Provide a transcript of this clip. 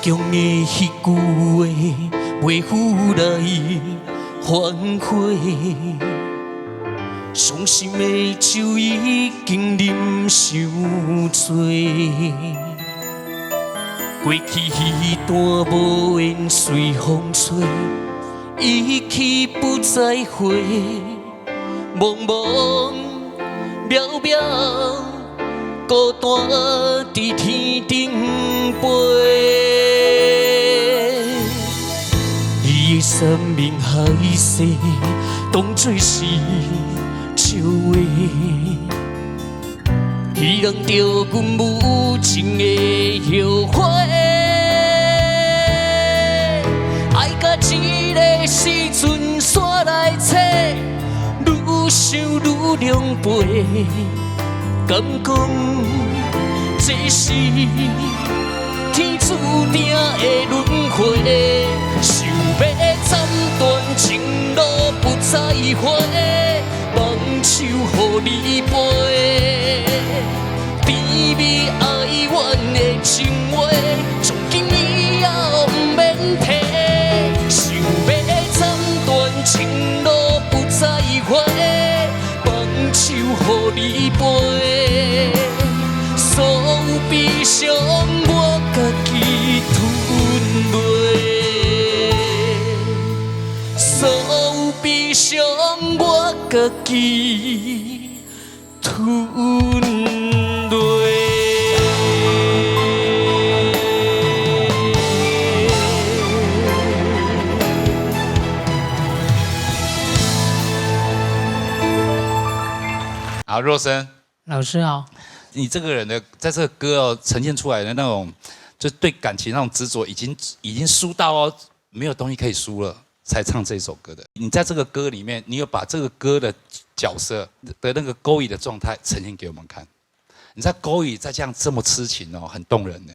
强的迄句话，袂赴来反悔。伤心的酒已经饮伤醉，过去迄段无缘随风吹，一去不再回，茫茫渺渺，孤单伫天顶飞。伊的生命海誓，当作是笑话，希望着阮母亲的后悔。爱到这个时阵煞来找，愈想愈狼狈，敢讲这是天注定的轮回？想要斩断情路不再回，放手予你飞。甜蜜哀怨的情话，从今以后不免提。想要斩断情路不再回，放手予你飞。所有悲伤我家己吞落，所有悲伤我家己吞落。好，若生，老师好。你这个人的在这个歌哦呈现出来的那种，就对感情那种执着，已经输到哦没有东西可以输了，才唱这首歌的。你在这个歌里面，你有把这个歌的角色的那个勾引的状态呈现给我们看。你在勾引，再这样这么痴情哦，很动人呢。